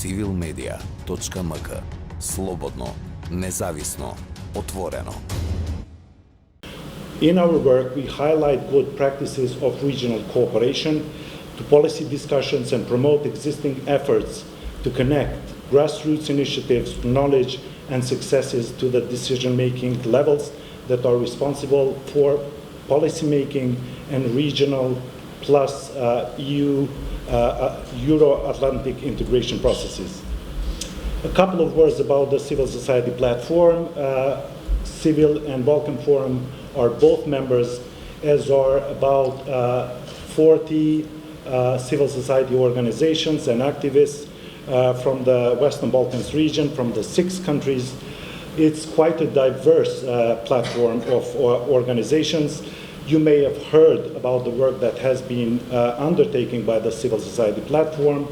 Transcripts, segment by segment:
civilmedia.mk. Slobodno, nezavisno, otvoreno. In our work, we highlight good practices of regional cooperation to policy discussions and promote existing efforts to connect grassroots initiatives, knowledge, and successes to the decision-making levels that are responsible for policy-making and regional plus EU Euro-Atlantic integration processes. A couple of words about the civil society platform. Civil and Balkan Forum are both members, as are about 40 civil society organizations and activists from the Western Balkans region, from the 6 countries. It's quite a diverse platform of organizations. You may have heard about the work that has been undertaken by the civil society platform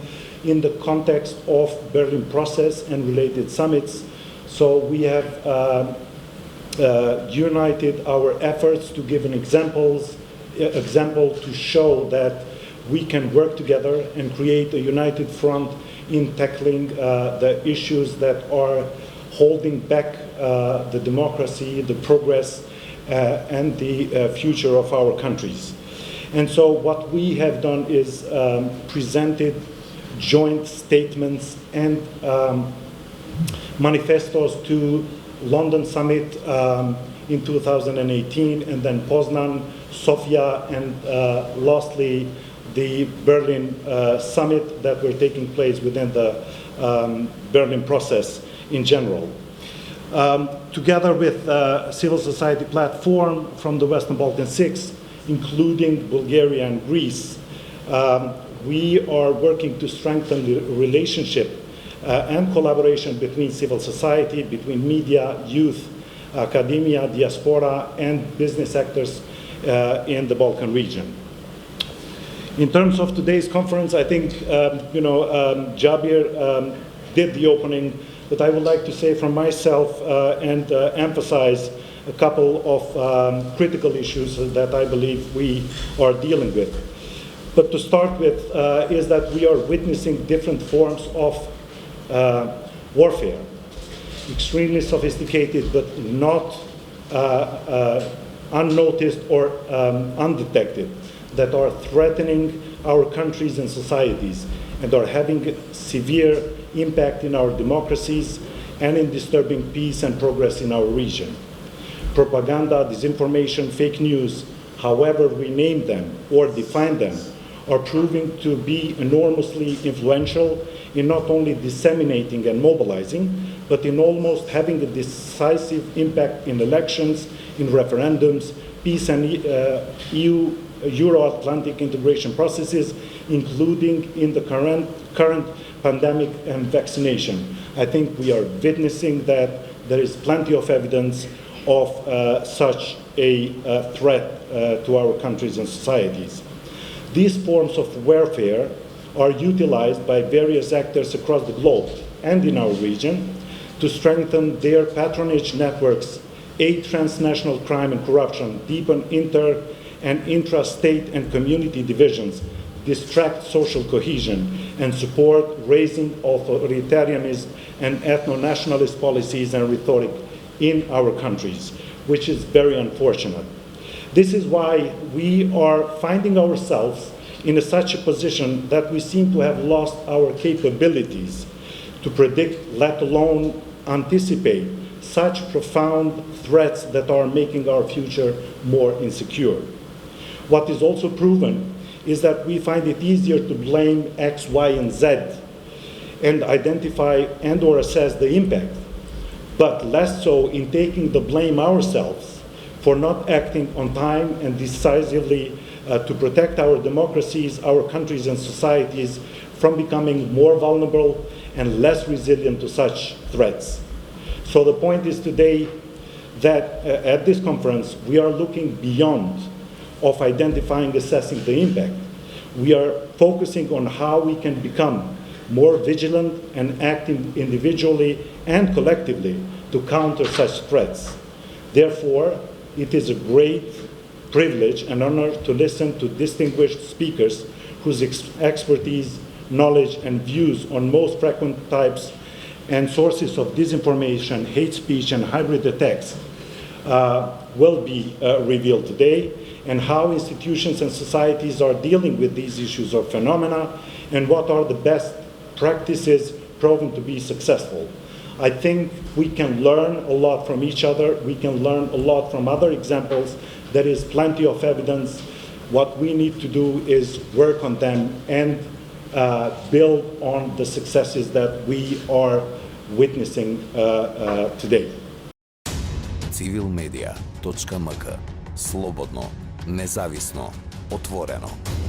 in the context of Berlin process and related summits. So we have united our efforts to give an example to show that we can work together and create a united front in tackling the issues that are holding back the democracy, the progress, and the future of our countries. And so what we have done is presented joint statements and manifestos to London Summit in 2018, and then Poznan, Sofia, and lastly, the Berlin Summit that were taking place within the Berlin process in general. Together with civil society platform from the Western Balkan 6, including Bulgaria and Greece, we are working to strengthen the relationship and collaboration between civil society, between media, youth, academia, diaspora, and business sectors in the Balkan region. In terms of today's conference, I think Jabir did the opening, but I would like to say from myself and emphasize a couple of critical issues that I believe we are dealing with. But to start with is that we are witnessing different forms of warfare, extremely sophisticated but not unnoticed or undetected, that are threatening our countries and societies and are having severe impact in our democracies and in disturbing peace and progress in our region. Propaganda, disinformation, fake news, however we name them or define them, are proving to be enormously influential in not only disseminating and mobilizing, but in almost having a decisive impact in elections, in referendums, peace and EU Euro-Atlantic integration processes, including in the current pandemic and vaccination. I think we are witnessing that there is plenty of evidence of such a threat to our countries and societies. These forms of warfare are utilized by various actors across the globe and in our region to strengthen their patronage networks, aid transnational crime and corruption, deepen inter and intra-state and community divisions, distract social cohesion, and support raising authoritarianism and ethno-nationalist policies and rhetoric in our countries, which is very unfortunate. This is why we are finding ourselves in such a position that we seem to have lost our capabilities to predict, let alone anticipate, such profound threats that are making our future more insecure. What is also proven is that we find it easier to blame X, Y, and Z and identify and or assess the impact, but less so in taking the blame ourselves for not acting on time and decisively to protect our democracies, our countries and societies from becoming more vulnerable and less resilient to such threats. So the point is today that at this conference we are looking beyond of identifying, assessing the impact. We are focusing on how we can become more vigilant and acting individually and collectively to counter such threats. Therefore, it is a great privilege and honor to listen to distinguished speakers whose expertise, knowledge, and views on most frequent types and sources of disinformation, hate speech, and hybrid attacks will be revealed today, and how institutions and societies are dealing with these issues or phenomena, and what are the best practices proven to be successful. I think we can learn a lot from each other. We can learn a lot from other examples. There is plenty of evidence. What we need to do is work on them and build on the successes that we are witnessing today. Civilmedia.mk. Slobodno, nezavisno, otvoreno.